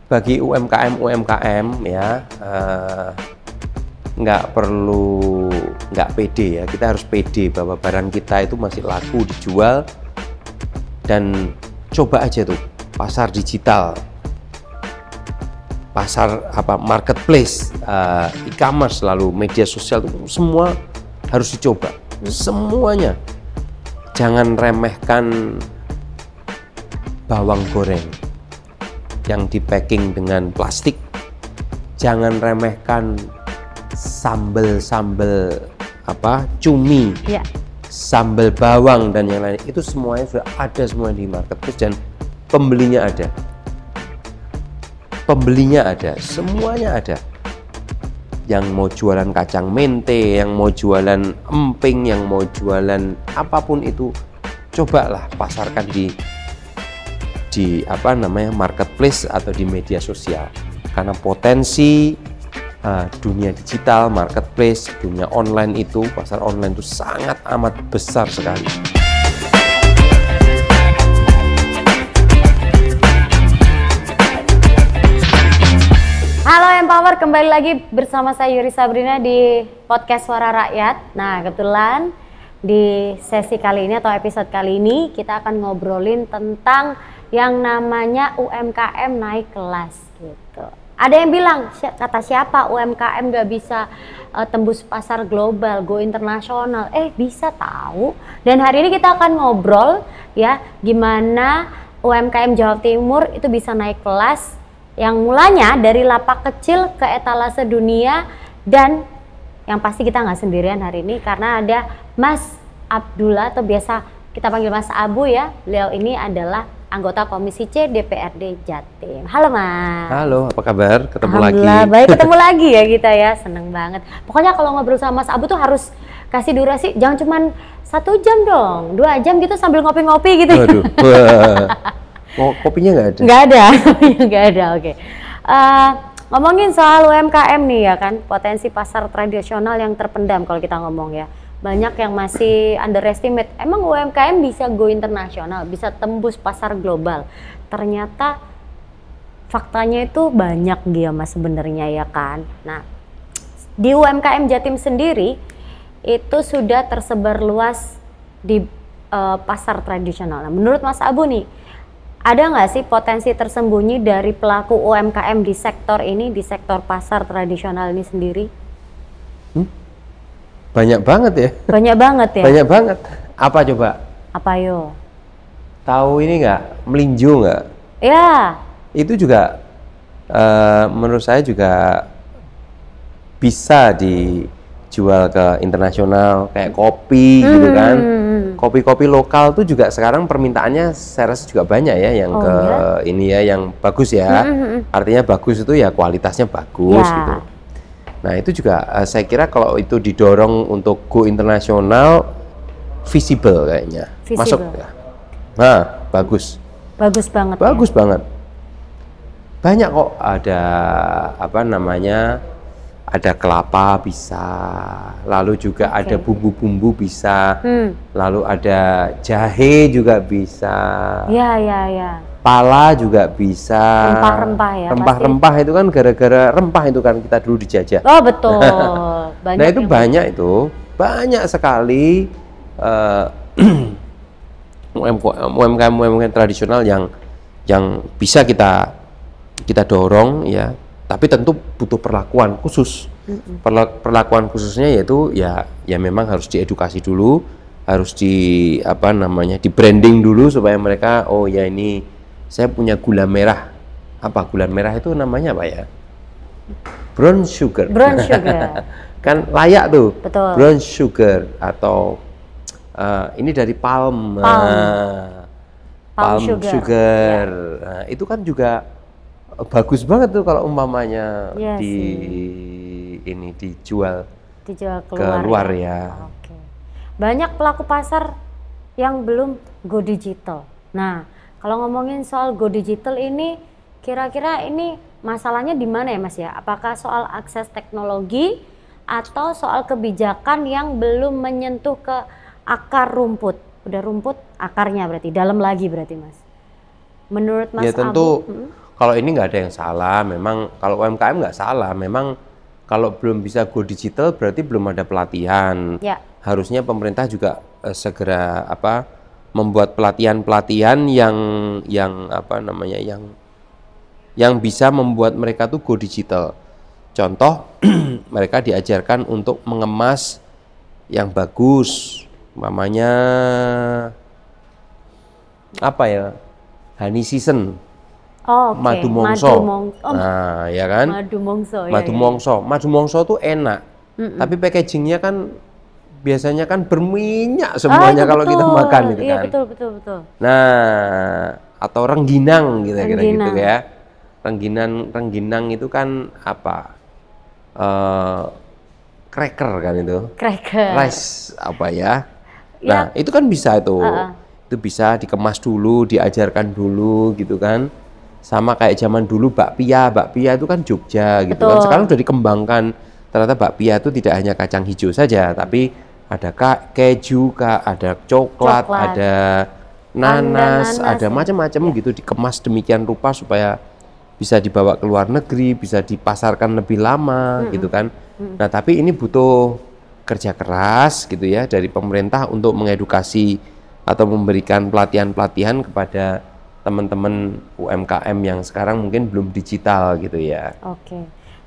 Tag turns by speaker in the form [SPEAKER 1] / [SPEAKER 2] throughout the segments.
[SPEAKER 1] bagi UMKM ya nggak pede ya, kita harus pede bahwa barang kita itu masih laku dijual, dan coba aja tuh pasar digital, pasar marketplace, e-commerce, lalu media sosial itu semua harus dicoba semuanya. Jangan remehkan bawang goreng yang di packing dengan plastik, jangan remehkan sambal cumi, sambal bawang dan yang lain, itu semuanya sudah ada semua di marketplace dan pembelinya ada, semuanya ada. Yang mau jualan kacang mente, yang mau jualan emping, yang mau jualan apapun itu, cobalah pasarkan di marketplace atau di media sosial, karena potensi dunia digital, marketplace, dunia online itu, pasar online itu sangat amat besar sekali.
[SPEAKER 2] Halo Empower, kembali lagi bersama saya Yuri Sabrina di podcast Suara Rakyat. Nah, kebetulan di sesi kali ini atau episode kali ini kita akan ngobrolin tentang yang namanya UMKM naik kelas gitu. Ada yang bilang, kata siapa UMKM gak bisa tembus pasar global, go internasional? Bisa tahu. Dan hari ini kita akan ngobrol ya, gimana UMKM Jawa Timur itu bisa naik kelas, yang mulanya dari lapak kecil ke etalase dunia. Dan yang pasti kita nggak sendirian hari ini, karena ada Mas Abdullah atau biasa kita panggil Mas Abu ya. Beliau ini adalah anggota Komisi C DPRD Jatim. Halo Mas.
[SPEAKER 1] Halo, apa kabar? Ketemu lagi.
[SPEAKER 2] Baik, ketemu lagi ya kita ya, seneng banget. Pokoknya kalau ngobrol sama Mas Abu tuh harus kasih durasi, jangan cuman 1 jam dong, 2 jam gitu sambil ngopi-ngopi gitu.
[SPEAKER 1] Waduh, kopinya nggak ada?
[SPEAKER 2] Nggak ada, oke. Ngomongin soal UMKM nih ya kan, potensi pasar tradisional yang terpendam kalau kita ngomong ya. Banyak yang masih underestimate, emang UMKM bisa go internasional, bisa tembus pasar global. Ternyata faktanya itu banyak dia Mas sebenarnya ya kan. Nah, di UMKM Jatim sendiri itu sudah tersebar luas di pasar tradisional. Nah, menurut Mas Abu nih, ada nggak sih potensi tersembunyi dari pelaku UMKM di sektor ini, di sektor pasar tradisional ini sendiri?
[SPEAKER 1] Banyak banget ya.
[SPEAKER 2] Banyak banget ya.
[SPEAKER 1] Banyak banget. Apa coba?
[SPEAKER 2] Apa yo?
[SPEAKER 1] Tahu ini nggak? Melinjo nggak?
[SPEAKER 2] Ya.
[SPEAKER 1] Itu juga menurut saya juga bisa dijual ke internasional, kayak kopi gitu kan. Kopi-kopi lokal tuh juga sekarang permintaannya saya rasa juga banyak ya, yang ini ya, yang bagus ya. Artinya bagus itu ya kualitasnya bagus gitu. Nah itu juga saya kira kalau itu didorong untuk go internasional, visible kayaknya. Masuk ya. Nah, bagus.
[SPEAKER 2] Bagus banget.
[SPEAKER 1] Bagus banget. Banyak kok, ada ada kelapa bisa, lalu juga ada bumbu-bumbu bisa, lalu ada jahe juga bisa.
[SPEAKER 2] Ya.
[SPEAKER 1] Pala juga bisa.
[SPEAKER 2] Rempah-rempah ya.
[SPEAKER 1] Rempah-rempah itu kan gara-gara rempah itu kan kita dulu dijajah.
[SPEAKER 2] Oh betul.
[SPEAKER 1] Banyak. Nah itu banyak sekali UMKM tradisional yang bisa kita dorong ya. Tapi tentu butuh perlakuan khusus. Perlakuan khususnya yaitu ya memang harus diedukasi dulu, harus di branding dulu supaya mereka, oh ya ini saya punya gula merah. Apa gula merah itu namanya apa ya? Brown sugar.
[SPEAKER 2] Brown sugar.
[SPEAKER 1] Kan layak tuh.
[SPEAKER 2] Betul.
[SPEAKER 1] Brown sugar atau ini dari palm sugar. Ya. Nah, itu kan juga bagus banget tuh kalau umpamanya dijual ke luar ya.
[SPEAKER 2] Oke. Banyak pelaku pasar yang belum go digital. Nah, kalau ngomongin soal go digital ini, kira-kira ini masalahnya di mana ya Mas ya? Apakah soal akses teknologi atau soal kebijakan yang belum menyentuh ke akar rumput? Udah rumput, akarnya berarti dalam lagi berarti Mas. Menurut Mas
[SPEAKER 1] ya tentu
[SPEAKER 2] Abu,
[SPEAKER 1] Kalau ini nggak ada yang salah, memang kalau UMKM nggak salah, memang kalau belum bisa go digital berarti belum ada pelatihan.
[SPEAKER 2] Ya.
[SPEAKER 1] Harusnya pemerintah juga segera membuat pelatihan-pelatihan yang apa namanya yang bisa membuat mereka tuh go digital. Contoh, mereka diajarkan untuk mengemas yang bagus, namanya apa ya, honey season.
[SPEAKER 2] Oh, oke.
[SPEAKER 1] Madu mongso.
[SPEAKER 2] Oh,
[SPEAKER 1] Nah, ya kan?
[SPEAKER 2] madu mongso.
[SPEAKER 1] Madu mongso. Madu mongso tuh enak. Tapi packagingnya kan biasanya kan berminyak semuanya kalau kita makan gitu
[SPEAKER 2] iya,
[SPEAKER 1] kan.
[SPEAKER 2] Betul.
[SPEAKER 1] Nah, atau rengginang gitu kira gitu ya. Rengginang itu kan apa? Cracker kan itu.
[SPEAKER 2] Cracker.
[SPEAKER 1] Rice apa ya? Nah, itu kan bisa itu. Itu bisa dikemas dulu, diajarkan dulu gitu kan. Sama kayak zaman dulu bakpia itu kan Jogja gitu kan. Sekarang udah dikembangkan. Ternyata bakpia itu tidak hanya kacang hijau saja, tapi ada keju, ada coklat, ada nanas, ada macam-macam gitu dikemas demikian rupa supaya bisa dibawa ke luar negeri, bisa dipasarkan lebih lama gitu kan. Nah, tapi ini butuh kerja keras gitu ya dari pemerintah untuk mengedukasi atau memberikan pelatihan-pelatihan kepada teman-teman UMKM yang sekarang mungkin belum digital gitu ya.
[SPEAKER 2] Oke.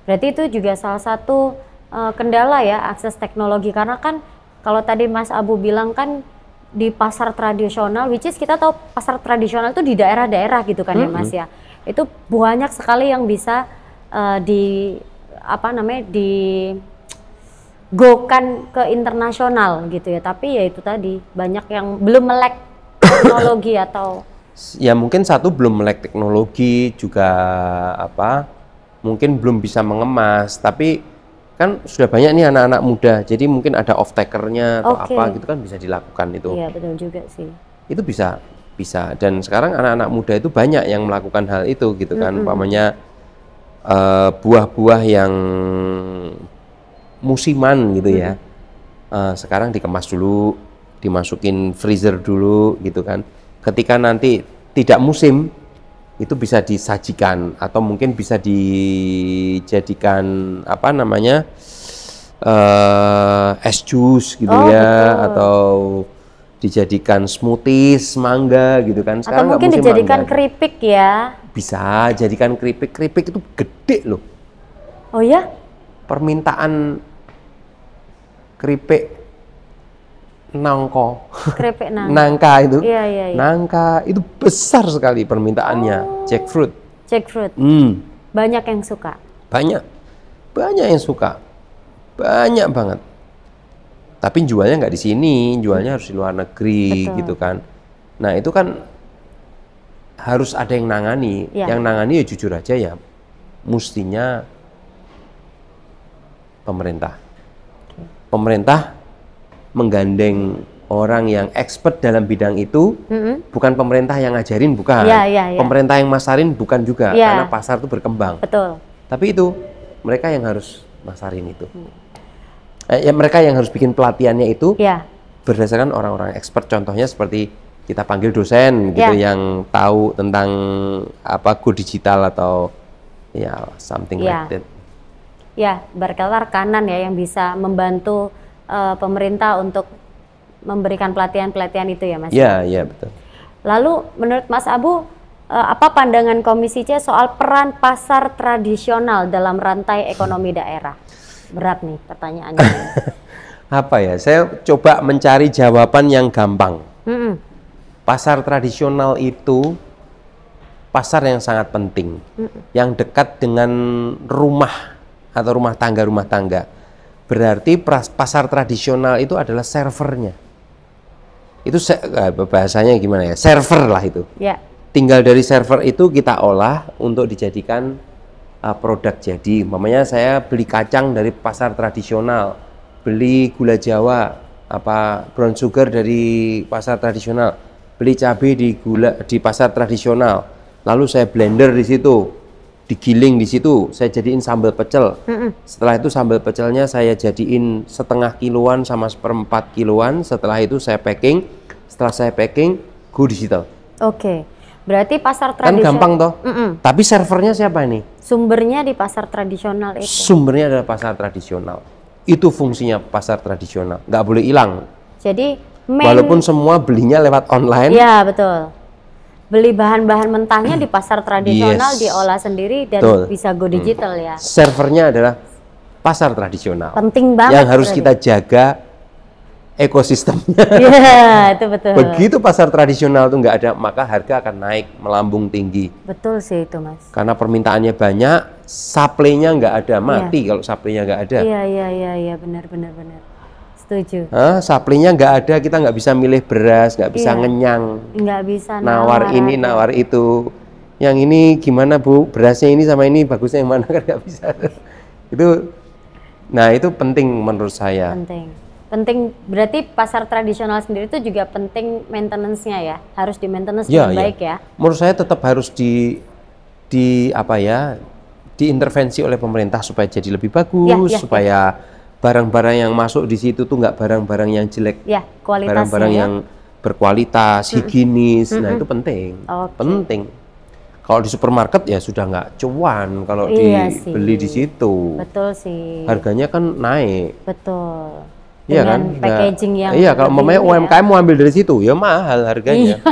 [SPEAKER 2] Berarti itu juga salah satu kendala ya, akses teknologi, karena kan kalau tadi Mas Abu bilang kan di pasar tradisional, which is kita tahu pasar tradisional itu di daerah-daerah gitu kan ya Mas ya. Itu banyak sekali yang bisa digokan ke internasional gitu ya. Tapi ya itu tadi banyak yang belum melek teknologi atau
[SPEAKER 1] ya mungkin satu belum melek teknologi juga mungkin belum bisa mengemas, tapi kan sudah banyak nih anak-anak muda, jadi mungkin ada off takernya atau apa gitu kan bisa dilakukan itu.
[SPEAKER 2] Iya betul juga sih.
[SPEAKER 1] Itu bisa dan sekarang anak-anak muda itu banyak yang melakukan hal itu gitu kan, umpamanya buah-buah yang musiman gitu ya, sekarang dikemas dulu, dimasukin freezer dulu gitu kan. Ketika nanti tidak musim, itu bisa disajikan atau mungkin bisa dijadikan es jus gitu atau dijadikan smoothies mangga gitu kan.
[SPEAKER 2] Sekarang atau mungkin dijadikan keripik ya.
[SPEAKER 1] Bisa jadikan keripik itu gede loh.
[SPEAKER 2] Oh ya?
[SPEAKER 1] Permintaan keripik keripik nangka itu, iya. Nangka itu besar sekali permintaannya. Jackfruit.
[SPEAKER 2] Banyak yang suka.
[SPEAKER 1] Banyak yang suka, banyak banget. Tapi jualnya nggak di sini, jualnya harus di luar negeri. Betul. Gitu kan. Nah itu kan harus ada yang nangani. Yang nangani ya jujur aja ya, mestinya pemerintah menggandeng orang yang expert dalam bidang itu, bukan pemerintah yang ngajarin, bukan. Pemerintah yang masarin, bukan juga, karena pasar itu berkembang.
[SPEAKER 2] Betul.
[SPEAKER 1] Tapi itu mereka yang harus masarin itu. Mereka yang harus bikin pelatihannya itu berdasarkan orang-orang expert. Contohnya seperti kita panggil dosen gitu yang tahu tentang go digital atau something like that.
[SPEAKER 2] Ya, berkata rekanan ya yang bisa membantu pemerintah untuk memberikan pelatihan-pelatihan itu ya Mas?
[SPEAKER 1] Iya betul.
[SPEAKER 2] Lalu menurut Mas Abu, apa pandangan Komisi C soal peran pasar tradisional dalam rantai ekonomi daerah? Berat nih pertanyaannya.
[SPEAKER 1] Apa ya, saya coba mencari jawaban yang gampang. Pasar tradisional itu pasar yang sangat penting, yang dekat dengan rumah atau rumah tangga. Berarti pasar tradisional itu adalah servernya. Itu bahasanya gimana ya? Server lah itu. Tinggal dari server itu kita olah untuk dijadikan produk jadi. Umpamanya saya beli kacang dari pasar tradisional, beli gula Jawa, brown sugar dari pasar tradisional, beli cabai di pasar tradisional. Lalu saya blender di situ. Digiling di situ, saya jadiin sambal pecel. Setelah itu sambal pecelnya saya jadiin 1/2 kiloan sama 1/4 kiloan. Setelah itu saya packing. Setelah saya packing, go digital.
[SPEAKER 2] Oke. Berarti pasar
[SPEAKER 1] Kan
[SPEAKER 2] tradisional.
[SPEAKER 1] gampang toh. Tapi servernya siapa ini?
[SPEAKER 2] Sumbernya di pasar tradisional itu.
[SPEAKER 1] Sumbernya adalah pasar tradisional. Itu fungsinya pasar tradisional. Nggak boleh hilang.
[SPEAKER 2] Jadi
[SPEAKER 1] Walaupun semua belinya lewat online.
[SPEAKER 2] Ya betul. Beli bahan-bahan mentahnya di pasar tradisional, diolah sendiri dan bisa go digital ya.
[SPEAKER 1] Servernya adalah pasar tradisional.
[SPEAKER 2] Penting banget.
[SPEAKER 1] Yang harus kita jaga ekosistemnya.
[SPEAKER 2] Iya, itu betul.
[SPEAKER 1] Begitu pasar tradisional itu nggak ada, maka harga akan naik melambung tinggi.
[SPEAKER 2] Betul sih itu, Mas.
[SPEAKER 1] Karena permintaannya banyak, supply-nya nggak ada, mati kalau supply-nya nggak ada.
[SPEAKER 2] Iya, benar. Setuju.
[SPEAKER 1] Supply-nya nggak ada, kita nggak bisa milih beras, nggak bisa ngenyang.
[SPEAKER 2] Nggak bisa
[SPEAKER 1] nawar ini, nawar itu. Yang ini gimana Bu? Berasnya ini sama ini bagusnya yang mana, kan nggak bisa. Nah itu penting menurut saya.
[SPEAKER 2] Penting berarti pasar tradisional sendiri itu juga penting maintenance-nya ya, harus di maintenance dengan baik ya.
[SPEAKER 1] Menurut saya tetap harus diintervensi oleh pemerintah supaya jadi lebih bagus, supaya barang-barang yang masuk di situ tuh nggak barang-barang yang jelek, barang-barang yang berkualitas, higienis. Nah itu penting, penting. Kalau di supermarket ya sudah nggak cuan kalau dibeli di situ.
[SPEAKER 2] Betul sih.
[SPEAKER 1] Harganya kan naik.
[SPEAKER 2] Betul.
[SPEAKER 1] Iya kan?
[SPEAKER 2] Packaging yang
[SPEAKER 1] kalau umpamanya UMKM mau ambil dari situ ya mahal harganya.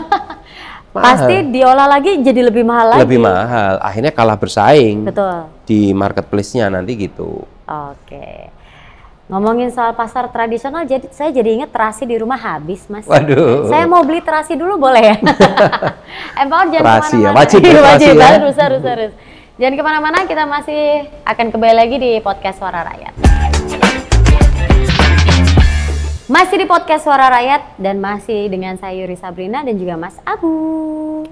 [SPEAKER 2] Mahal. Pasti diolah lagi jadi lebih mahal lagi.
[SPEAKER 1] Lebih mahal. Akhirnya kalah bersaing.
[SPEAKER 2] Betul.
[SPEAKER 1] Di marketplace-nya nanti gitu.
[SPEAKER 2] Oke. Ngomongin soal pasar tradisional, saya jadi ingat terasi di rumah habis, Mas.
[SPEAKER 1] Waduh.
[SPEAKER 2] Saya mau beli terasi dulu boleh ya? Empower jangan
[SPEAKER 1] terasi
[SPEAKER 2] kemana-mana.
[SPEAKER 1] Wajib ya.
[SPEAKER 2] Harus. Jangan kemana-mana, kita masih akan kembali lagi di podcast Suara Rakyat. Masih di podcast Suara Rakyat dan masih dengan saya Yuri Sabrina dan juga Mas Abu.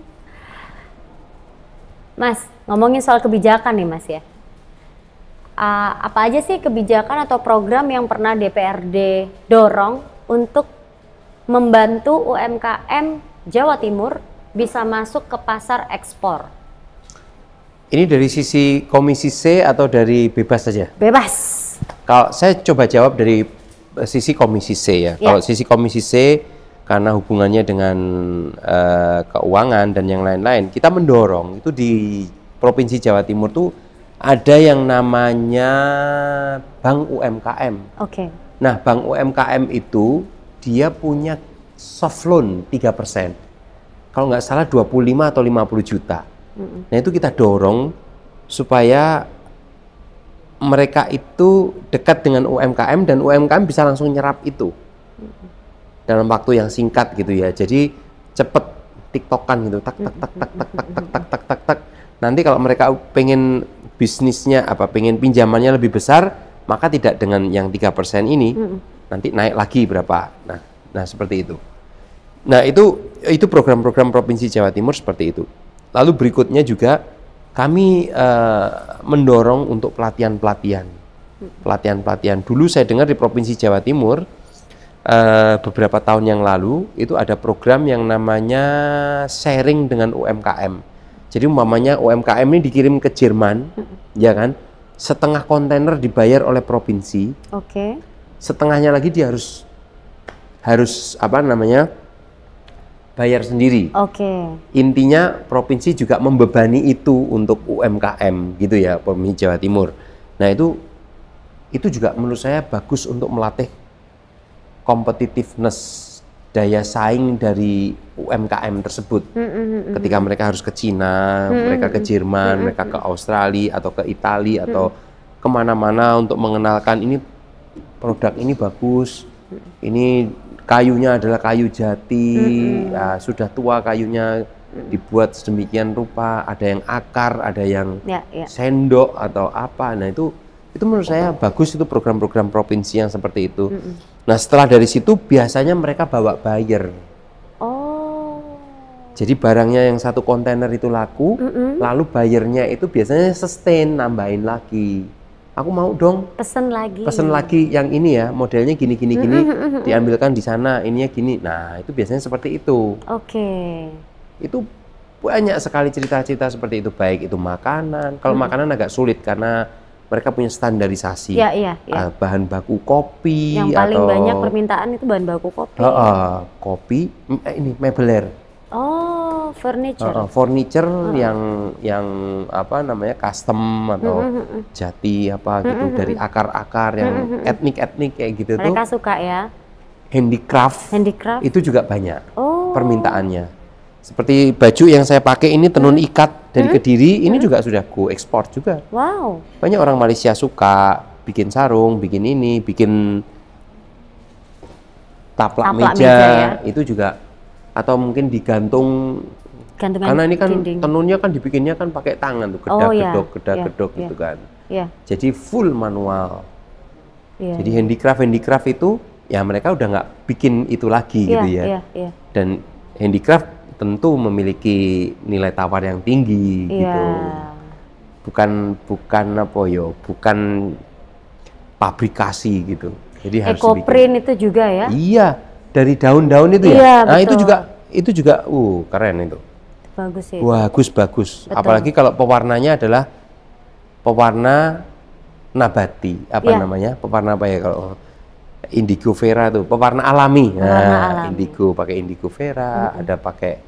[SPEAKER 2] Mas, ngomongin soal kebijakan nih Mas ya. Apa aja sih kebijakan atau program yang pernah DPRD dorong untuk membantu UMKM Jawa Timur bisa masuk ke pasar ekspor?
[SPEAKER 1] Ini dari sisi Komisi C atau dari bebas saja?
[SPEAKER 2] Bebas.
[SPEAKER 1] Kalau saya coba jawab dari sisi Komisi C ya. Kalau sisi Komisi C karena hubungannya dengan keuangan dan yang lain-lain, kita mendorong itu di Provinsi Jawa Timur tuh ada yang namanya Bank UMKM.
[SPEAKER 2] Oke.
[SPEAKER 1] Nah, Bank UMKM itu dia punya soft loan 3%. Kalau nggak salah 25 atau 50 juta. Nah, itu kita dorong supaya mereka itu dekat dengan UMKM dan UMKM bisa langsung nyerap itu dalam waktu yang singkat gitu ya. Jadi cepet tiktokan gitu, tak. Nanti kalau mereka pengen bisnisnya pengen pinjamannya lebih besar, maka tidak dengan yang 3% ini, nanti naik lagi berapa. Nah seperti itu. Nah itu program-program Provinsi Jawa Timur seperti itu. Lalu berikutnya juga kami mendorong untuk pelatihan-pelatihan. Dulu saya dengar di Provinsi Jawa Timur beberapa tahun yang lalu itu ada program yang namanya sharing dengan UMKM. Jadi umpamanya UMKM ini dikirim ke Jerman, ya kan? Setengah kontainer dibayar oleh provinsi.
[SPEAKER 2] Oke.
[SPEAKER 1] Setengahnya lagi dia harus bayar sendiri.
[SPEAKER 2] Oke.
[SPEAKER 1] Intinya provinsi juga membebani itu untuk UMKM gitu ya, Provinsi Jawa Timur. Nah itu juga menurut saya bagus untuk melatih competitiveness, daya saing dari UMKM tersebut. Ketika mereka harus ke Cina, mereka ke Jerman, mereka ke Australia atau ke Italia atau kemana-mana untuk mengenalkan ini produk ini bagus, ini kayunya adalah kayu jati, sudah tua kayunya, dibuat sedemikian rupa, ada yang akar, ada yang sendok atau apa. Nah itu menurut saya bagus, itu program-program provinsi yang seperti itu. Nah setelah dari situ biasanya mereka bawa buyer. Jadi barangnya yang satu kontainer itu laku, lalu buyernya itu biasanya sustain, nambahin lagi. Aku mau dong pesen lagi yang ini ya, modelnya gini diambilkan di sana, ininya gini. Nah itu biasanya seperti itu.
[SPEAKER 2] Oke.
[SPEAKER 1] Itu banyak sekali cerita-cerita seperti itu, baik itu makanan. Kalau makanan agak sulit karena mereka punya standarisasi. Bahan baku kopi
[SPEAKER 2] yang paling banyak permintaan itu bahan baku kopi.
[SPEAKER 1] Kopi ini mebeler.
[SPEAKER 2] Oh, furniture.
[SPEAKER 1] Furniture yang apa namanya custom atau jati apa gitu dari akar-akar yang etnik-etnik kayak gitu.
[SPEAKER 2] Mereka
[SPEAKER 1] tuh
[SPEAKER 2] suka ya.
[SPEAKER 1] handicraft itu juga banyak permintaannya. Seperti baju yang saya pakai ini tenun ikat dari Kediri, ini juga sudah go ekspor juga.
[SPEAKER 2] Wow.
[SPEAKER 1] Banyak orang Malaysia suka bikin sarung, bikin ini, bikin taplak meja
[SPEAKER 2] ya.
[SPEAKER 1] itu juga, atau mungkin digantung.
[SPEAKER 2] Gantungan
[SPEAKER 1] Karena ini kan
[SPEAKER 2] dinding.
[SPEAKER 1] tenunnya kan dibikinnya kan pakai tangan tuh, gedok gitu kan.
[SPEAKER 2] Iya.
[SPEAKER 1] Jadi full manual.
[SPEAKER 2] Iya.
[SPEAKER 1] Jadi handicraft itu ya mereka udah nggak bikin itu lagi gitu ya.
[SPEAKER 2] Iya.
[SPEAKER 1] Dan handicraft tentu memiliki nilai tawar yang tinggi gitu. Bukan apa yo, bukan pabrikasi gitu. Jadi harus
[SPEAKER 2] eco-print itu juga ya?
[SPEAKER 1] Iya, dari daun-daun itu ya.
[SPEAKER 2] Iya,
[SPEAKER 1] Nah,
[SPEAKER 2] betul.
[SPEAKER 1] itu juga keren itu.
[SPEAKER 2] Bagus sih.
[SPEAKER 1] Bagus.
[SPEAKER 2] Betul.
[SPEAKER 1] Apalagi kalau pewarnanya adalah pewarna nabati, namanya? Pewarna apa ya kalau indigo vera tuh, pewarna alami. Nah, indigo, pakai indigo vera, ada pakai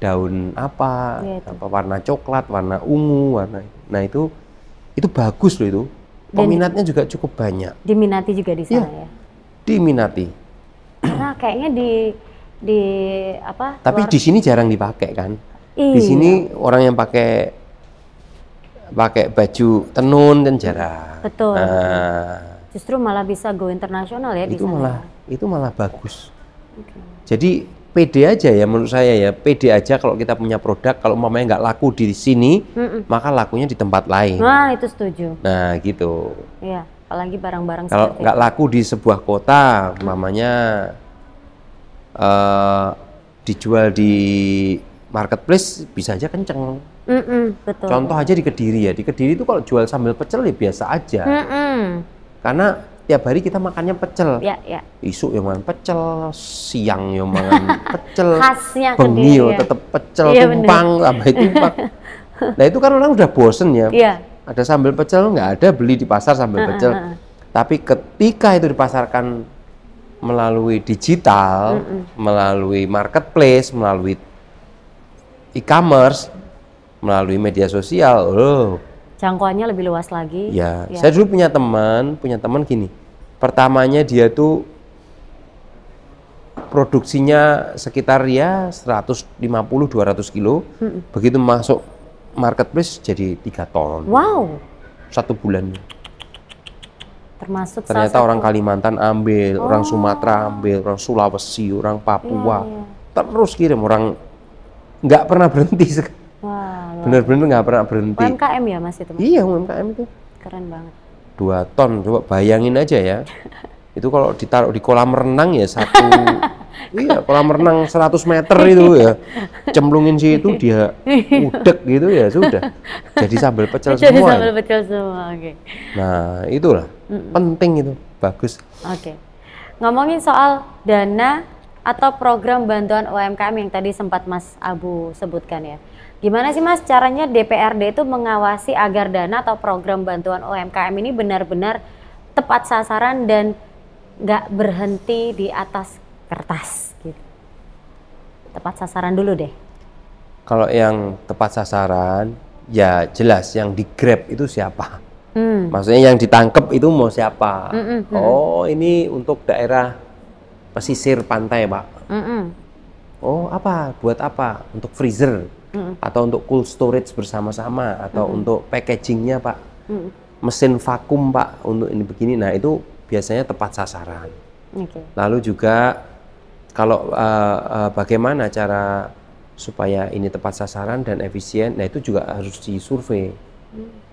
[SPEAKER 1] daun apa, warna coklat, warna ungu, nah itu bagus loh itu. Peminatnya juga cukup banyak.
[SPEAKER 2] Diminati juga di sana ya?
[SPEAKER 1] Diminati.
[SPEAKER 2] Nah, kayaknya di apa?
[SPEAKER 1] Tapi di sini jarang dipakai kan? Di sini orang yang pakai baju tenun kan jarang.
[SPEAKER 2] Betul.
[SPEAKER 1] Nah,
[SPEAKER 2] justru malah bisa go internasional ya di sana.
[SPEAKER 1] Itu malah bagus. Jadi pede aja ya menurut saya ya, pede aja kalau kita punya produk, kalau umpamanya nggak laku di sini, maka lakunya di tempat lain.
[SPEAKER 2] Nah, itu setuju.
[SPEAKER 1] Nah, gitu.
[SPEAKER 2] Iya, apalagi barang-barang
[SPEAKER 1] kalau nggak laku di sebuah kota, umpamanya dijual di marketplace bisa aja kenceng.
[SPEAKER 2] Betul.
[SPEAKER 1] Contoh aja di Kediri ya, di Kediri itu kalau jual sambal pecel ya biasa aja. Karena tiap hari kita makannya pecel.
[SPEAKER 2] Ya.
[SPEAKER 1] Isuk yang makan pecel, siang yang makan pecel,
[SPEAKER 2] khasnya
[SPEAKER 1] bengi
[SPEAKER 2] ya.
[SPEAKER 1] tetap pecel, tumpang, tambah tumpang. Nah itu kan orang udah bosen ya. Ada sambal pecel, nggak ada beli di pasar sambal pecel. Tapi ketika itu dipasarkan melalui digital, melalui marketplace, melalui e-commerce, melalui media sosial,
[SPEAKER 2] jangkauannya lebih luas lagi.
[SPEAKER 1] Ya, saya dulu punya teman gini. Pertamanya dia tuh produksinya sekitar ya 150-200 kilo. Begitu masuk marketplace jadi 3 ton.
[SPEAKER 2] Wow.
[SPEAKER 1] 1 bulan.
[SPEAKER 2] Termasuk
[SPEAKER 1] ternyata orang Kalimantan ambil, orang Sumatera ambil, orang Sulawesi, orang Papua. Terus kirim, orang nggak pernah berhenti. Bener-bener nggak pernah berhenti.
[SPEAKER 2] UMKM ya Mas itu?
[SPEAKER 1] Iya, UMKM itu.
[SPEAKER 2] Keren banget.
[SPEAKER 1] 2 ton, coba bayangin aja ya. Itu kalau ditaruh di kolam renang ya iya, kolam renang 100 meter itu ya. Cemplungin situ dia udek gitu ya sudah. Jadi sambal pecel semua.
[SPEAKER 2] Jadi sambal pecel semua, oke.
[SPEAKER 1] Nah, itulah. Penting itu, bagus.
[SPEAKER 2] Oke. Ngomongin soal dana atau program bantuan UMKM yang tadi sempat Mas Abu sebutkan ya. Gimana sih Mas caranya DPRD itu mengawasi agar dana atau program bantuan UMKM ini benar-benar tepat sasaran dan nggak berhenti di atas kertas gitu. Tepat sasaran dulu deh. Kalau
[SPEAKER 1] yang tepat sasaran, ya jelas yang di grab itu siapa. Maksudnya yang ditangkap itu mau siapa. Oh ini untuk daerah pesisir pantai Pak. Oh apa? Buat apa? Untuk freezer. Atau untuk cold storage bersama-sama. Atau untuk packagingnya Pak. Mesin vakum Pak. Untuk ini begini. Nah itu biasanya tepat sasaran. Lalu juga kalau bagaimana cara supaya ini tepat sasaran dan efisien, nah itu juga harus disurvei.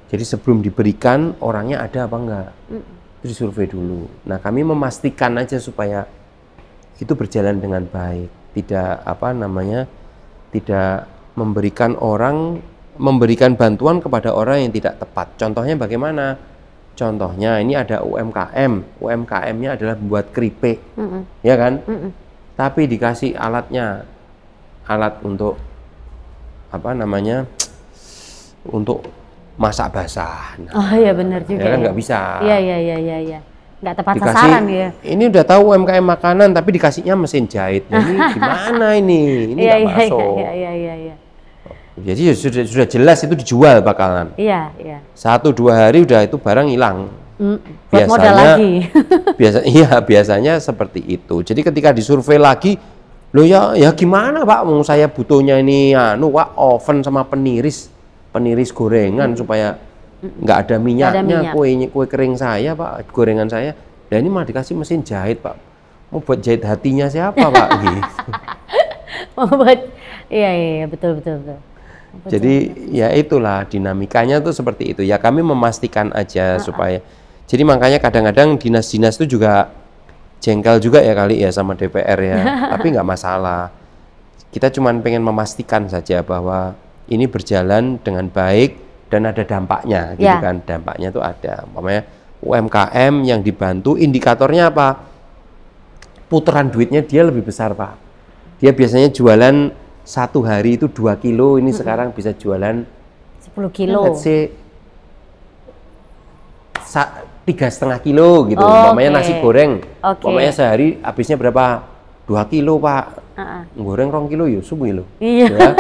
[SPEAKER 1] Jadi sebelum diberikan orangnya ada apa enggak, itu disurvei dulu. Nah kami memastikan aja supaya itu berjalan dengan baik, tidak tidak memberikan bantuan kepada orang yang tidak tepat. Contohnya bagaimana? Contohnya ini ada UMKM-nya adalah membuat keripik, ya kan? Tapi dikasih alat untuk untuk masak basah. Nah,
[SPEAKER 2] oh iya benar juga.
[SPEAKER 1] Ya kan nggak bisa.
[SPEAKER 2] Iya. nggak tepat sasaran ya.
[SPEAKER 1] Ini udah tahu UMKM makanan tapi dikasihnya mesin jahit. Nah, ini gimana ini? Ini nggak masuk.
[SPEAKER 2] Iya.
[SPEAKER 1] Jadi sudah jelas itu dijual bakalan.
[SPEAKER 2] Iya.
[SPEAKER 1] 1-2 hari udah itu barang hilang.
[SPEAKER 2] Buat modal lagi.
[SPEAKER 1] Biasanya seperti itu. Jadi ketika disurvei lagi, loh ya gimana Pak? Mau saya butuhnya ini Pak, oven sama peniris gorengan supaya nggak ada minyaknya. Kue kering saya Pak, gorengan saya. Dan ini malah dikasih mesin jahit Pak. Mau buat jahit hatinya siapa Pak? Gitu.
[SPEAKER 2] Mau buat, iya betul.
[SPEAKER 1] Jadi ya itulah dinamikanya tuh seperti itu. Ya kami memastikan aja supaya. Jadi makanya kadang-kadang dinas-dinas itu juga jengkel juga ya kali ya sama DPR ya. Tapi nggak masalah. Kita cuma pengen memastikan saja bahwa ini berjalan dengan baik dan ada dampaknya, gitu kan. Dampaknya tuh ada. Umpamanya UMKM yang dibantu, indikatornya apa? Putaran duitnya dia lebih besar Pak. Dia biasanya jualan 1 hari itu 2 kilo, ini sekarang bisa jualan
[SPEAKER 2] 10 kilo.
[SPEAKER 1] Let's say 3,5 kilo gitu. Umpamanya nasi goreng. Umpamanya sehari habisnya berapa? 2 kilo Pak. Goreng 2 kilo ya subuh lo. Iya. Ya.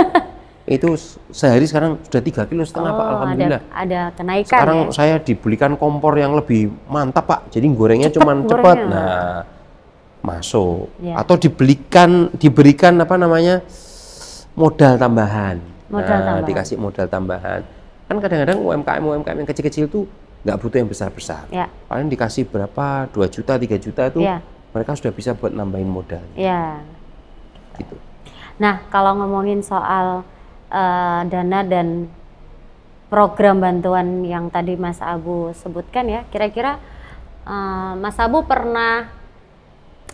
[SPEAKER 1] Itu sehari sekarang sudah 3,5 kilo Pak, alhamdulillah.
[SPEAKER 2] Ada kenaikan.
[SPEAKER 1] Sekarang saya dibelikan kompor yang lebih mantap Pak. Jadi gorengnya cuma cepat. Nah, masuk. Atau diberikan apa namanya? Modal tambahan. Dikasih modal tambahan. Kan kadang-kadang UMKM yang kecil-kecil itu nggak butuh yang besar-besar. Paling dikasih berapa? 2 juta, 3 juta itu mereka sudah bisa buat nambahin modal. Gitu.
[SPEAKER 2] Nah, kalau ngomongin soal dana dan program bantuan yang tadi Mas Abu sebutkan ya, kira-kira Mas Abu pernah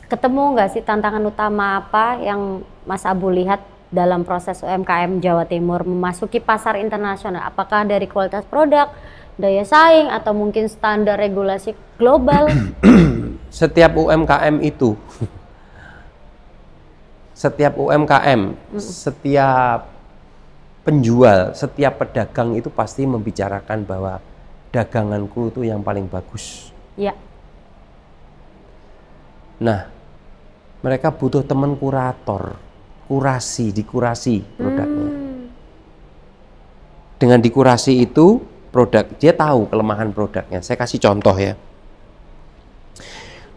[SPEAKER 2] ketemu nggak sih tantangan utama apa yang Mas Abu lihat dalam proses UMKM Jawa Timur memasuki pasar internasional? Apakah dari kualitas produk, daya saing, atau mungkin standar regulasi global?
[SPEAKER 1] Setiap UMKM, setiap penjual, setiap pedagang itu pasti membicarakan bahwa daganganku itu yang paling bagus. Nah, mereka butuh teman kurator. Dikurasi produknya. Dengan dikurasi itu produk, dia tahu kelemahan produknya. Saya kasih contoh ya.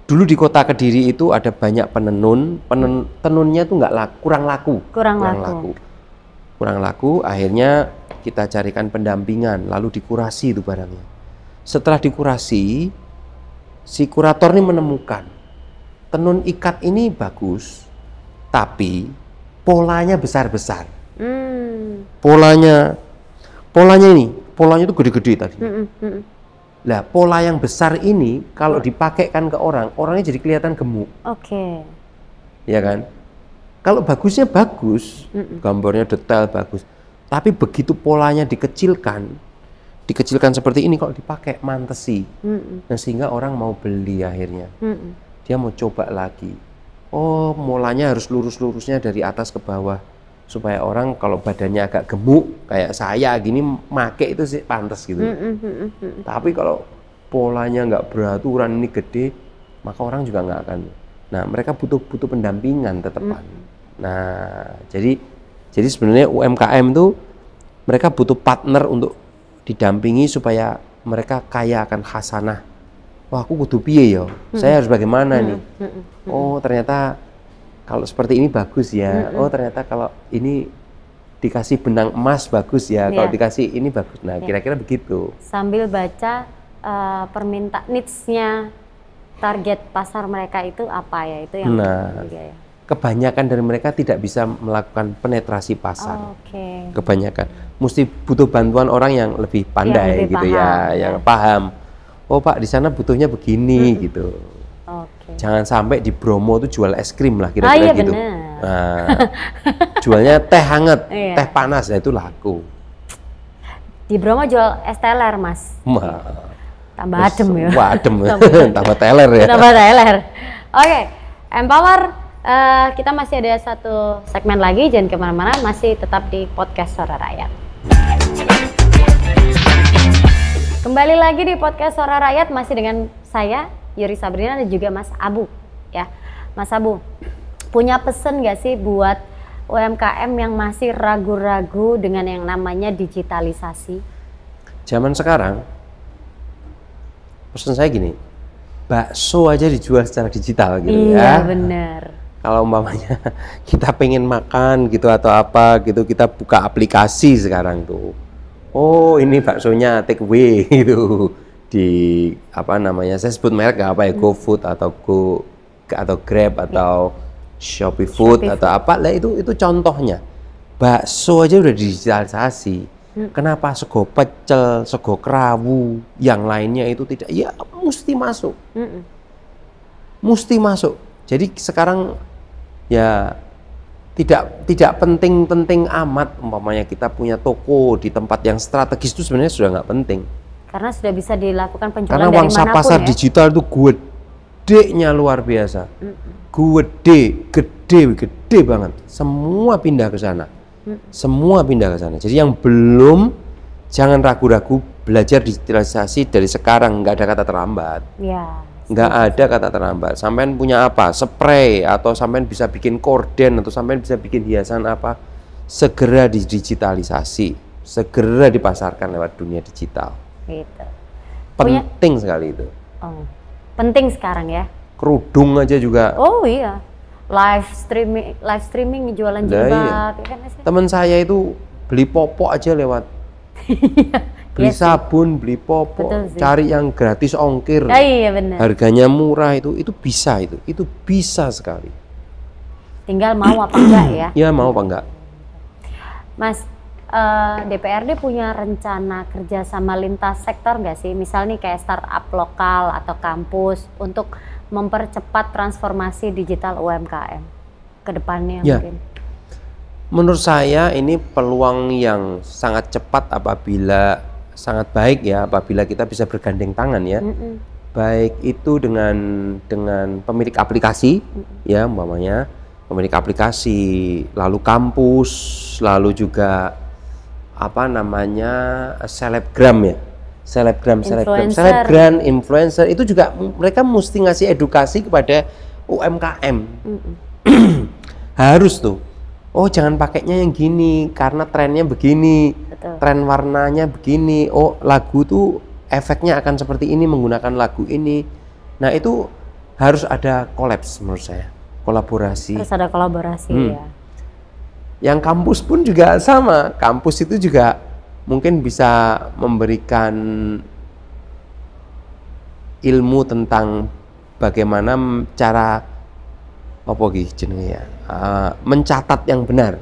[SPEAKER 1] Dulu di kota Kediri itu ada banyak tenunnya itu kurang laku. Akhirnya kita carikan pendampingan, lalu dikurasi itu barangnya. Setelah dikurasi, si kurator ini menemukan tenun ikat ini bagus, tapi polanya besar-besar. Polanya itu gede-gede tadi. Nah, pola yang besar ini kalau dipakai kan ke orangnya jadi kelihatan gemuk. Ya kan? Kalau bagusnya bagus, gambarnya detail bagus. Tapi begitu polanya dikecilkan seperti ini, kalau dipakai mantesi. Nah, sehingga orang mau beli akhirnya. Dia mau coba lagi. Oh, mulanya harus lurus-lurusnya dari atas ke bawah supaya orang kalau badannya agak gemuk kayak saya gini make itu sih pantas gitu. Tapi kalau polanya nggak beraturan, ini gede, maka orang juga nggak akan. Nah, mereka butuh pendampingan tetepan. Nah, jadi sebenarnya UMKM tuh mereka butuh partner untuk didampingi supaya mereka kaya akan khasanah. Wah, aku kudu piye ya? Saya harus bagaimana nih? Oh, ternyata kalau seperti ini bagus ya. Oh, ternyata kalau ini dikasih benang emas bagus ya. Kalau dikasih ini bagus. Nah, kira-kira begitu.
[SPEAKER 2] Sambil baca permintaan needs-nya, target pasar mereka itu apa ya? Itu yang ya.
[SPEAKER 1] Kebanyakan dari mereka tidak bisa melakukan penetrasi pasar. Kebanyakan mesti butuh bantuan orang yang lebih pandai yang lebih gitu paham, yang paham. Oh Pak, di sana butuhnya begini gitu. Jangan sampai di Bromo tuh jual es krim lah kira-kira gitu. Nah, jualnya teh hangat, teh panas, itu laku.
[SPEAKER 2] Di Bromo jual es teler, Mas. Tambah adem ya.
[SPEAKER 1] Wah, adem. Tambah teler ya.
[SPEAKER 2] Tambah teler. Oke, Empower. Kita masih ada satu segmen lagi, jangan kemana-mana, masih tetap di podcast Suara Rakyat. Kembali lagi di podcast Suara Rakyat, masih dengan saya Yuri Sabrina dan juga Mas Abu ya. Mas Abu, punya pesen nggak sih buat UMKM yang masih ragu-ragu dengan yang namanya digitalisasi?
[SPEAKER 1] Zaman sekarang, pesan saya gini, bakso aja dijual secara digital gitu
[SPEAKER 2] Iya,
[SPEAKER 1] ya.
[SPEAKER 2] bener.
[SPEAKER 1] Kalau umpamanya kita pengen makan gitu atau apa gitu, kita buka aplikasi sekarang tuh. Oh, ini baksonya take away gitu. Di apa namanya? Saya sebut merek nggak apa ya, GoFood atau Grab atau Shopee Food atau apa lah, itu contohnya. Bakso aja udah digitalisasi. Kenapa sego pecel, sego kerawu, yang lainnya itu tidak? Ya mesti masuk. Mesti masuk. Jadi sekarang ya tidak penting-penting amat umpamanya kita punya toko di tempat yang strategis, itu sebenarnya sudah nggak penting.
[SPEAKER 2] Karena sudah bisa dilakukan penjualan
[SPEAKER 1] Karena
[SPEAKER 2] dari
[SPEAKER 1] pangsa
[SPEAKER 2] manapun
[SPEAKER 1] pasar
[SPEAKER 2] ya.
[SPEAKER 1] digital itu gedenya luar biasa. Gede banget. Semua pindah ke sana. Semua pindah ke sana. Jadi yang belum, jangan ragu-ragu belajar digitalisasi dari sekarang. Nggak ada kata terlambat.
[SPEAKER 2] Ya.
[SPEAKER 1] Nggak ada kata terlambat. Sampean punya apa? Spray, atau sampean bisa bikin korden, atau sampean bisa bikin hiasan apa? Segera didigitalisasi. Segera dipasarkan lewat dunia digital.
[SPEAKER 2] Gitu.
[SPEAKER 1] Penting sekali itu.
[SPEAKER 2] Oh, penting sekarang ya.
[SPEAKER 1] Kerudung aja juga.
[SPEAKER 2] Oh iya. Live streaming jualan jilbab.
[SPEAKER 1] Iya.
[SPEAKER 2] Ya kan, Mas?
[SPEAKER 1] Teman saya itu beli popok aja lewat. Beli sabun, beli popok, cari yang gratis ongkir.
[SPEAKER 2] Iya benar.
[SPEAKER 1] Harganya murah, itu bisa, itu bisa sekali.
[SPEAKER 2] Tinggal mau apa enggak ya?
[SPEAKER 1] Ya mau apa enggak.
[SPEAKER 2] Mas, DPRD punya rencana kerja sama lintas sektor nggak sih? Misalnya kayak startup lokal atau kampus untuk mempercepat transformasi digital UMKM ke depannya
[SPEAKER 1] Ya.
[SPEAKER 2] mungkin.
[SPEAKER 1] Menurut saya ini peluang yang sangat cepat apabila sangat baik ya, apabila kita bisa bergandeng tangan ya. Baik itu dengan pemilik aplikasi ya, umpamanya pemilik aplikasi, lalu kampus, lalu juga apa namanya selebgram ya. Selebgram, influencer itu juga mereka mesti ngasih edukasi kepada UMKM. Harus tuh. Oh, jangan pakainya yang gini karena trennya begini.
[SPEAKER 2] Betul.
[SPEAKER 1] Tren warnanya begini. Oh, lagu tuh efeknya akan seperti ini menggunakan lagu ini. Nah, itu harus ada kolaps menurut saya. Kolaborasi.
[SPEAKER 2] Harus ada kolaborasi ya.
[SPEAKER 1] Yang kampus pun juga sama. Kampus itu juga mungkin bisa memberikan ilmu tentang bagaimana cara mencatat yang benar.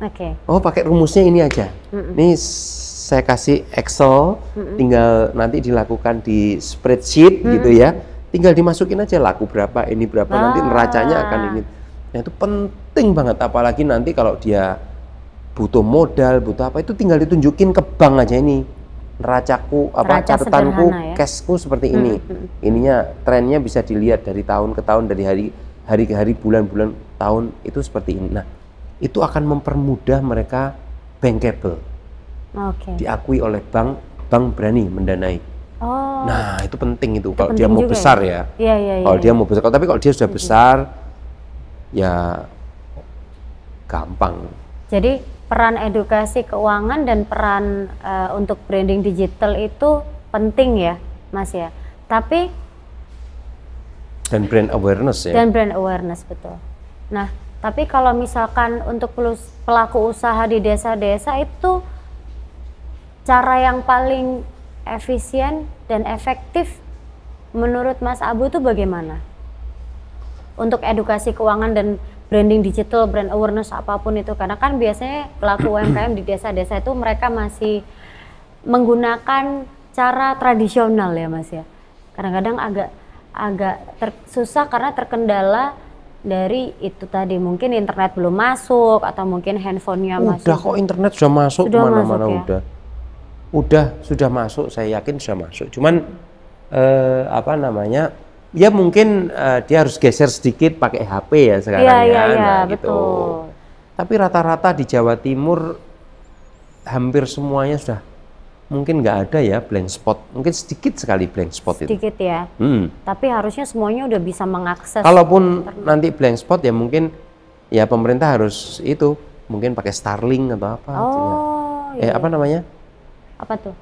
[SPEAKER 2] Oke.
[SPEAKER 1] Oh, pakai rumusnya ini aja. Ini saya kasih Excel, tinggal nanti dilakukan di spreadsheet gitu ya. Tinggal dimasukin aja laku berapa, ini berapa, nanti neracanya akan ini. Nah, itu penting banget, apalagi nanti kalau dia butuh modal, butuh apa, itu tinggal ditunjukin ke bank aja, ini neracaku, catatanku, ya? Cashku seperti ini. Ininya trennya bisa dilihat dari tahun ke tahun, dari hari ke hari, bulan-bulan, tahun, itu seperti ini. Nah, itu akan mempermudah mereka bankable. Diakui oleh bank berani mendanai. Nah, itu penting itu kalau dia mau besar ya. Kalau dia mau besar, tapi kalau dia sudah besar ya gampang.
[SPEAKER 2] Jadi peran edukasi keuangan dan peran untuk branding digital itu penting ya, Mas ya. Tapi
[SPEAKER 1] dan brand awareness ya.
[SPEAKER 2] Dan brand awareness, betul. Nah, tapi kalau misalkan untuk pelaku usaha di desa-desa itu cara yang paling efisien dan efektif menurut Mas Abu itu bagaimana? Untuk edukasi keuangan dan branding digital, brand awareness apapun itu, karena kan biasanya pelaku UMKM di desa-desa itu mereka masih menggunakan cara tradisional ya, Mas ya. Kadang-kadang agak susah karena terkendala dari itu tadi, mungkin internet belum masuk atau mungkin handphonenya masuk.
[SPEAKER 1] Udah kok internet sudah masuk kemana-mana ya? Sudah masuk, saya yakin sudah masuk. Cuman ya mungkin dia harus geser sedikit pakai HP ya sekarang
[SPEAKER 2] ya,
[SPEAKER 1] gitu.
[SPEAKER 2] Betul.
[SPEAKER 1] Tapi rata-rata di Jawa Timur hampir semuanya sudah mungkin nggak ada ya blank spot, mungkin sedikit sekali blank spot itu.
[SPEAKER 2] Sedikit ya. Tapi harusnya semuanya udah bisa mengakses.
[SPEAKER 1] Kalaupun nanti blank spot ya mungkin ya pemerintah harus itu mungkin pakai Starlink atau apa.
[SPEAKER 2] Iya.
[SPEAKER 1] Apa namanya?
[SPEAKER 2] Apa tuh?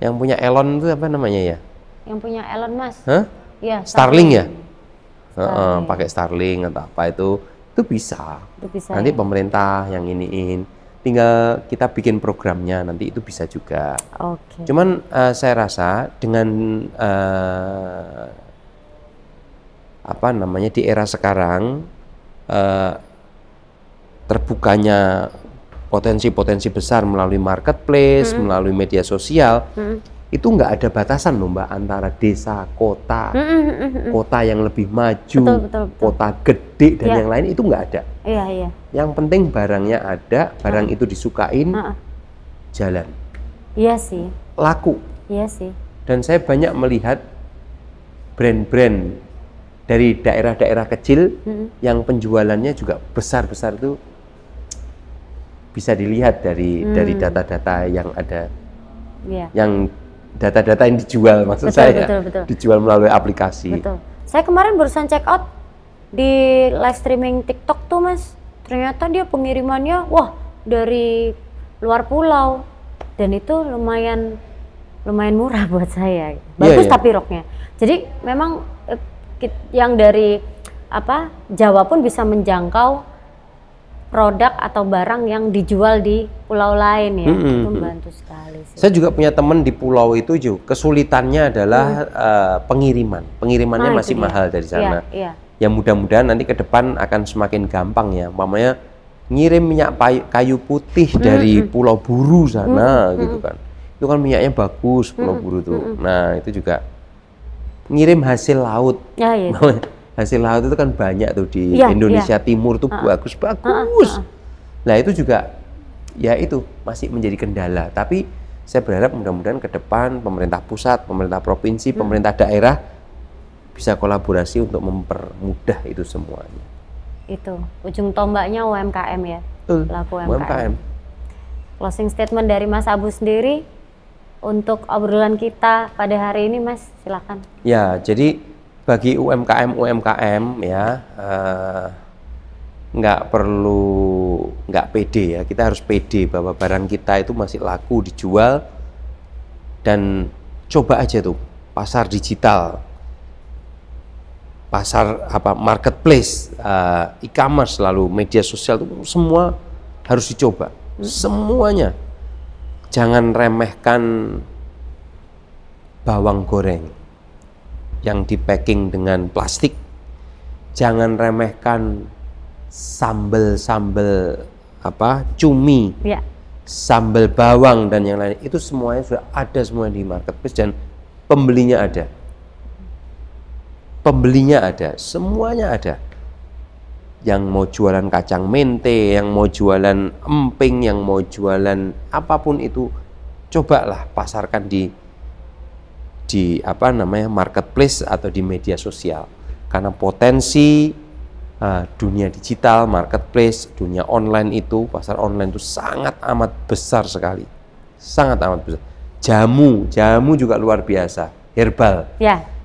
[SPEAKER 1] Yang punya Elon itu apa namanya ya?
[SPEAKER 2] Yang punya Elon Musk.
[SPEAKER 1] Hah?
[SPEAKER 2] Iya.
[SPEAKER 1] Starlink ya? Pakai Starlink atau apa itu bisa.
[SPEAKER 2] Itu bisa.
[SPEAKER 1] Nanti pemerintah yang iniin. Tinggal kita bikin programnya, nanti itu bisa juga.
[SPEAKER 2] Oke.
[SPEAKER 1] Cuman saya rasa dengan apa namanya di era sekarang terbukanya potensi-potensi besar melalui marketplace, melalui media sosial, itu nggak ada batasan loh Mbak antara desa, kota, kota yang lebih maju,
[SPEAKER 2] betul.
[SPEAKER 1] kota gede dan yang lain itu nggak ada.
[SPEAKER 2] Iya.
[SPEAKER 1] Yang penting barangnya ada, barang itu disukain, jalan.
[SPEAKER 2] Iya sih.
[SPEAKER 1] Laku.
[SPEAKER 2] Iya sih.
[SPEAKER 1] Dan saya banyak melihat brand-brand dari daerah-daerah kecil yang penjualannya juga besar-besar itu bisa dilihat dari data-data yang ada, yang data-data yang dijual maksud saya,
[SPEAKER 2] betul.
[SPEAKER 1] dijual melalui aplikasi.
[SPEAKER 2] Betul. Saya kemarin barusan check out di live streaming TikTok tuh Mas, ternyata dia pengirimannya dari luar pulau dan itu lumayan murah buat saya. Bagus tapi roknya. Jadi memang yang dari Jawa pun bisa menjangkau produk atau barang yang dijual di pulau lain ya. Itu membantu sekali sih.
[SPEAKER 1] Saya juga punya teman di pulau itu juga kesulitannya adalah pengirimannya masih mahal dari sana. Ya mudah-mudahan nanti ke depan akan semakin gampang ya. Umpamanya ngirim minyak kayu putih dari Pulau Buru sana gitu kan. Itu kan minyaknya bagus Pulau Buru tuh. Nah, itu juga ngirim hasil laut. Hasil laut itu kan banyak tuh di Indonesia Timur tuh bagus-bagus. Nah, itu juga ya itu masih menjadi kendala. Tapi saya berharap mudah-mudahan ke depan pemerintah pusat, pemerintah provinsi, pemerintah daerah bisa kolaborasi untuk mempermudah itu semuanya.
[SPEAKER 2] Itu ujung tombaknya UMKM ya. Pelaku
[SPEAKER 1] UMKM.
[SPEAKER 2] Closing statement dari Mas Abu sendiri untuk obrolan kita pada hari ini Mas, silakan.
[SPEAKER 1] Ya, jadi bagi UMKM ya nggak pede ya, kita harus pede bahwa barang kita itu masih laku dijual, dan coba aja tuh pasar digital, pasar marketplace, e-commerce, lalu media sosial itu semua harus dicoba, semuanya. Jangan remehkan bawang goreng yang di packing dengan plastik, jangan remehkan sambal cumi, sambal bawang dan yang lain, itu semuanya sudah ada semua di marketplace dan pembelinya ada, semuanya ada. Yang mau jualan kacang mente, yang mau jualan emping, yang mau jualan apapun itu, cobalah pasarkan di marketplace atau di media sosial, karena potensi dunia digital, marketplace, dunia online itu, pasar online itu sangat amat besar sekali, sangat amat besar. Jamu juga luar biasa, herbal,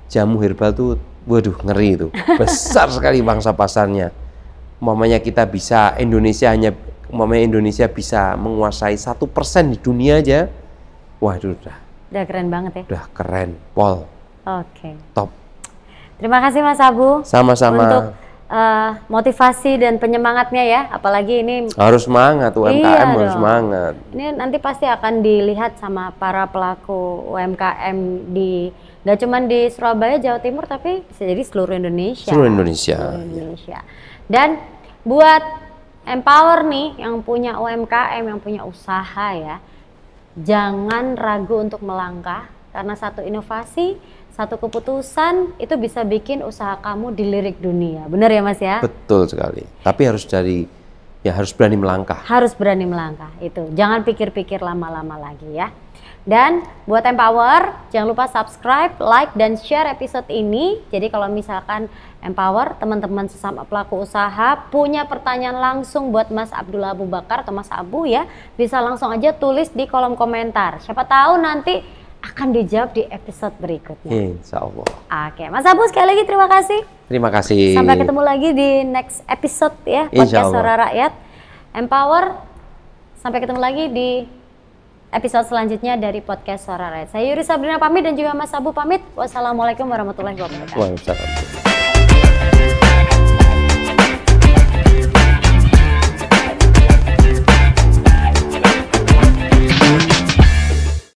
[SPEAKER 1] jamu herbal tuh, waduh ngeri itu, besar sekali bangsa pasarnya. Umpamanya kita bisa Indonesia bisa menguasai 1% di dunia aja, waduh
[SPEAKER 2] udah keren banget ya.
[SPEAKER 1] Udah keren, Pol.
[SPEAKER 2] Oke.
[SPEAKER 1] Top.
[SPEAKER 2] Terima kasih Mas Abu.
[SPEAKER 1] Sama-sama.
[SPEAKER 2] Untuk motivasi dan penyemangatnya ya, apalagi ini
[SPEAKER 1] harus semangat, UMKM harus semangat.
[SPEAKER 2] Ini nanti pasti akan dilihat sama para pelaku UMKM nggak cuma di Surabaya, Jawa Timur, tapi bisa jadi seluruh Indonesia.
[SPEAKER 1] Seluruh Indonesia.
[SPEAKER 2] Dan buat empower nih yang punya UMKM, yang punya usaha ya, jangan ragu untuk melangkah, karena satu inovasi, satu keputusan itu bisa bikin usaha kamu dilirik dunia. Benar ya Mas ya?
[SPEAKER 1] Betul sekali. Tapi harus dari Ya harus berani melangkah.
[SPEAKER 2] Harus berani melangkah, itu. Jangan pikir-pikir lama-lama lagi ya. Dan buat Empower, jangan lupa subscribe, like, dan share episode ini. Jadi kalau misalkan Empower, teman-teman sesama pelaku usaha punya pertanyaan langsung buat Mas Abdullah Abu Bakar atau Mas Abu ya, bisa langsung aja tulis di kolom komentar. Siapa tahu nanti akan dijawab di episode berikutnya.
[SPEAKER 1] Insya Allah.
[SPEAKER 2] Oke, Mas Abu sekali lagi terima kasih.
[SPEAKER 1] Terima kasih.
[SPEAKER 2] Sampai ketemu lagi di next episode ya, podcast Suara Rakyat. Empower, sampai ketemu lagi di episode selanjutnya dari podcast Suara Rakyat. Saya Yuri Sabrina pamit dan juga Mas Abu pamit. Wassalamualaikum warahmatullahi wabarakatuh.
[SPEAKER 1] Waalaikumsalam.